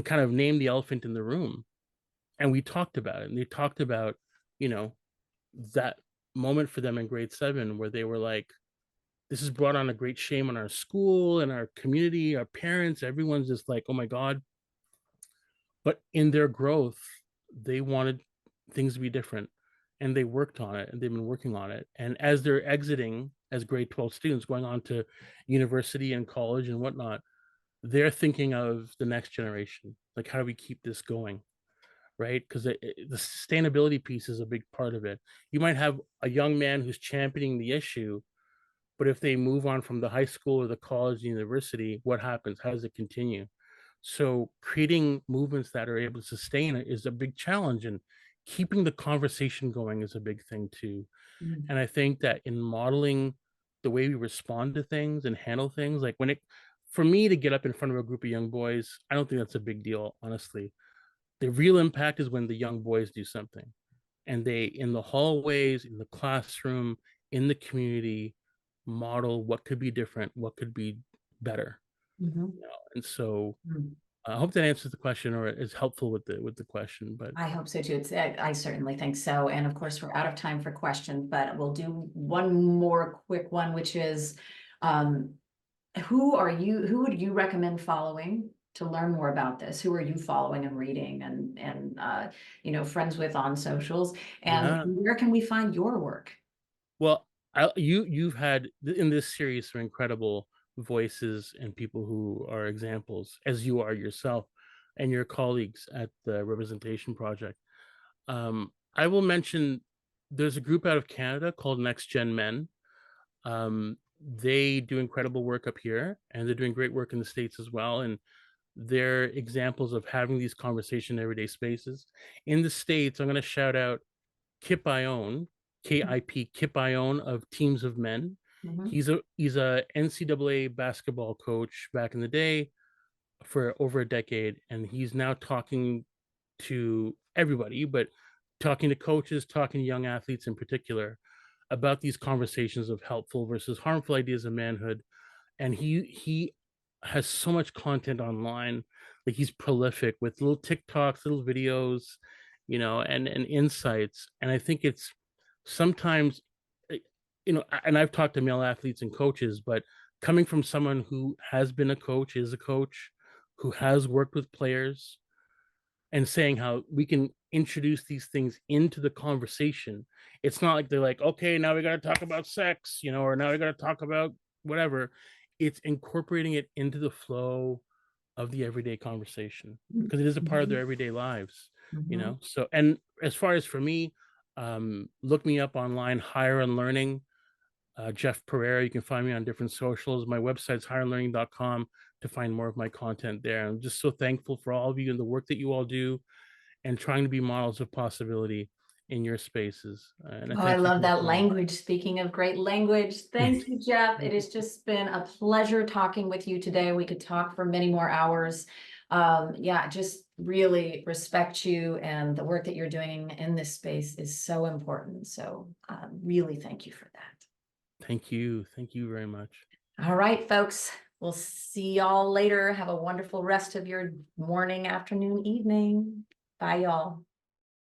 kind of name the elephant in the room, and we talked about it, and they talked about you know that moment for them in grade 7 where they were like, this has brought on a great shame on our school and our community, our parents, everyone's just like, oh my god. But in their growth, they wanted things to be different, and they worked on it, and they've been working on it. And as they're exiting as grade 12 students going on to university and college and whatnot, they're thinking of the next generation, like, how do we keep this going, right? Because the sustainability piece is a big part of it. You might have a young man who's championing the issue, but if they move on from the high school or the college, university, what happens? How does it continue? So creating movements that are able to sustain it is a big challenge, and keeping the conversation going is a big thing too. Mm. And I think that in modeling the way we respond to things and handle things, like when it, for me to get up in front of a group of young boys, I don't think that's a big deal, honestly. The real impact is when the young boys do something, and they, in the hallways, in the classroom, in the community, model what could be different, what could be better. Mhm. And so Mm. I hope that answers the question or is helpful with the question. But I hope so too. I certainly think so. And of course, we're out of time for questions, but we'll do one more quick one, which is, um, who would you recommend following to learn more about this? Who are you following and reading and friends with on socials? And yeah, where can we find your work? well, you've had in this series some incredible voices and people who are examples, as you are yourself and your colleagues at the Representation Project. I will mention there's a group out of Canada called Next Gen Men. They do incredible work up here, and they're doing great work in the States as well. And they're examples of having these conversation everyday spaces. In the States, I'm going to shout out Kip Ione, KIP, Kip Ione of Teams of Men. Mhm. He's a NCAA basketball coach back in the day for over a decade, and he's now talking to everybody, but talking to coaches, talking to young athletes in particular about these conversations of helpful versus harmful ideas of manhood. And he has so much content online. Like, he's prolific with little TikToks, little videos, and insights. And I think it's sometimes, and I've talked to male athletes and coaches, but coming from someone who has been a coach, is a coach, who has worked with players, and saying how we can introduce these things into the conversation. It's not like they're like, okay, now we got to talk about sex, or now we got to talk about whatever. It's incorporating it into the flow of the everyday conversation because it is a part of their Mhm. everyday lives, Mhm. So, and as far as for me, look me up online, Higher Unlearning. Jeff Perera. You can find me on different socials. My website's higherlearning.com to find more of my content there. I'm just so thankful for all of you and the work that you all do, and trying to be models of possibility in your spaces. And I Oh, I thank you love for the that time. language. Speaking of great language, thank you, Jeff. It has just been a pleasure talking with you today. We could talk for many more hours. Yeah, just really respect you, and the work that you're doing in this space is so important. So, really thank you for that. Thank you. Thank you very much. All right, folks, we'll see y'all later. Have a wonderful rest of your morning, afternoon, evening. Bye, y'all.